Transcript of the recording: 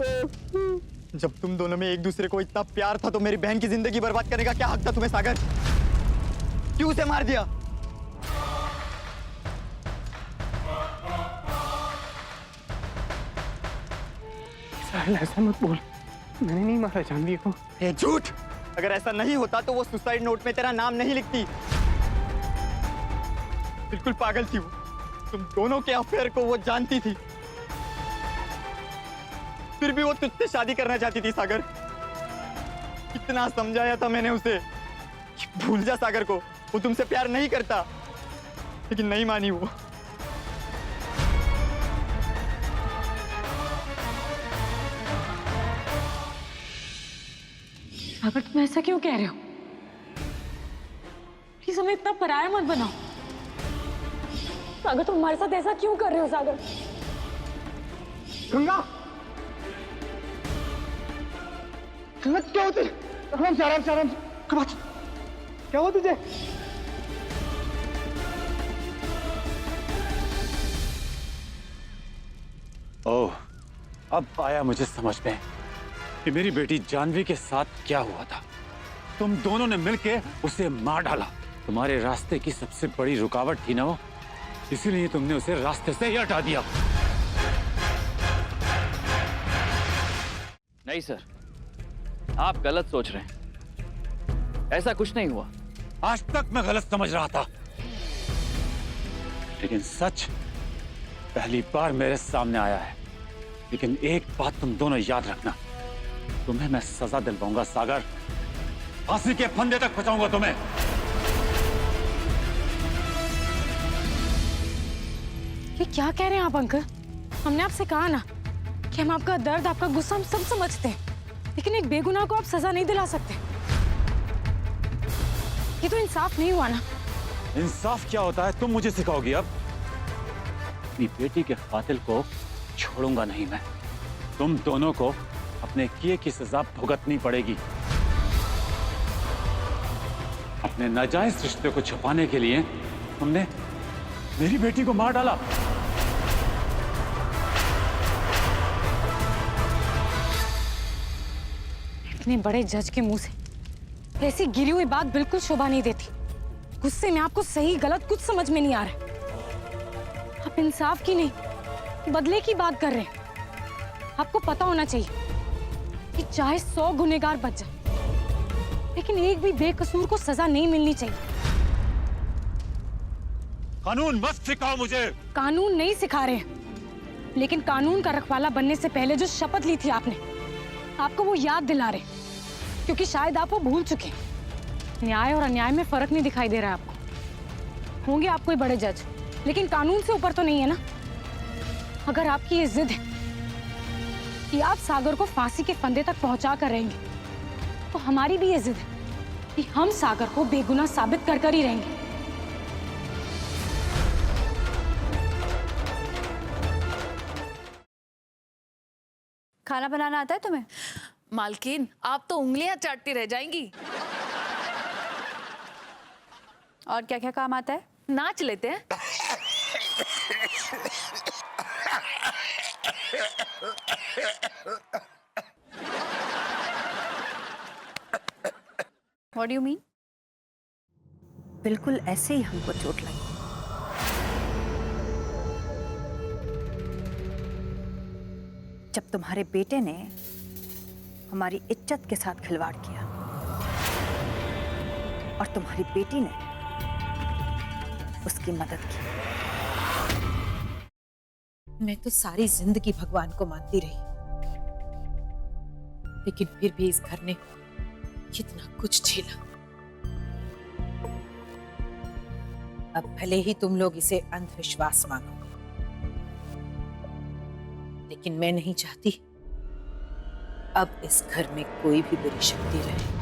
जब तुम दोनों में एक दूसरे को इतना प्यार था तो मेरी बहन की जिंदगी बर्बाद करने का क्या हक था तुम्हें सागर? क्यों उसे मार दिया? साहिल ऐसा मत बोल, मैंने नहीं मारा जानवी को। ये झूठ! अगर ऐसा नहीं होता तो वो सुसाइड नोट में तेरा नाम नहीं लिखती। बिल्कुल पागल थी वो। तुम दोनों के अफेयर को वो जानती थी, फिर भी वो तुझसे शादी करना चाहती थी सागर। कितना समझाया था मैंने उसे कि भूल जा सागर को, वो तुमसे प्यार नहीं करता, लेकिन नहीं मानी वो। सागर तुम ऐसा क्यों कह रहे हो? प्लीज हमें इतना पराया मत बनाओ। सागर तुम हमारे साथ ऐसा क्यों कर रहे हो? सागर, गंगा, गंगा क्या होती? आराम से आराम से आराम से। क्या हुआ तुझे? ओह, अब आया मुझे समझ में कि मेरी बेटी जानवी के साथ क्या हुआ था। तुम दोनों ने मिलके उसे मार डाला। तुम्हारे रास्ते की सबसे बड़ी रुकावट थी ना वो, इसीलिए तुमने उसे रास्ते से ही हटा दिया। नहीं सर, आप गलत सोच रहे हैं। ऐसा कुछ नहीं हुआ। आज तक मैं गलत समझ रहा था, लेकिन सच पहली बार मेरे सामने आया है। लेकिन एक बात तुम दोनों याद रखना, तुम्हें मैं सजा दिलवाऊंगा सागर, फांसी के फंदे तक पहुंचाऊंगा तुम्हें। ये क्या कह रहे हैं आप अंकल? हमने आपसे कहा ना कि हम आपका दर्द, आपका गुस्सा हम सब समझते हैं, लेकिन एक बेगुनाह को आप सजा नहीं दिला सकते। ये तो इंसाफ नहीं हुआ ना। इंसाफ क्या होता है तुम मुझे सिखाओगी अब? अपनी बेटी के कातिल को छोड़ूंगा नहीं मैं। तुम दोनों को अपने किए की सजा भुगतनी पड़ेगी। अपने नाजायज रिश्ते को छुपाने के लिए तुमने मेरी बेटी को मार डाला। इतने बड़े जज के मुंह से ऐसी गिरी हुई बात बिल्कुल शोभा नहीं देती। गुस्से में आपको सही गलत कुछ समझ में नहीं आ रहा। आप इंसाफ की नहीं, बदले की बात कर रहे हैं। आपको पता होना चाहिए कि चाहे 100 गुनहगार बच जाए, लेकिन एक भी बेकसूर को सजा नहीं मिलनी चाहिए। कानून मत सिखाओ मुझे। कानून नहीं सिखा रहे हैं, लेकिन कानून का रखवाला बनने से पहले जो शपथ ली थी आपने, आपको वो याद दिला रहे, क्योंकि शायद आप वो भूल चुके हैं। न्याय और अन्याय में फर्क नहीं दिखाई दे रहा है आपको। होंगे आप कोई बड़े जज, लेकिन कानून से ऊपर तो नहीं है ना। अगर आपकी ये जिद है कि आप सागर को फांसी के फंदे तक पहुंचा कर रहेंगे, तो हमारी भी ये जिद है कि हम सागर को बेगुनाह साबित कर कर ही रहेंगे। खाना बनाना आता है तुम्हें? मालकिन, आप तो उंगलियां चाटती रह जाएंगी। और क्या क्या काम आता है? नाच लेते हैं। What do you mean? बिल्कुल ऐसे ही हमको चोट लगी। जब तुम्हारे बेटे ने हमारी इज्जत के साथ खिलवाड़ किया और तुम्हारी बेटी ने उसकी मदद की। मैं तो सारी जिंदगी भगवान को मानती रही, लेकिन फिर भी इस घर ने कितना कुछ झेला। अब भले ही तुम लोग इसे अंधविश्वास मानो, लेकिन मैं नहीं चाहती अब इस घर में कोई भी बुरी शक्ति रहे।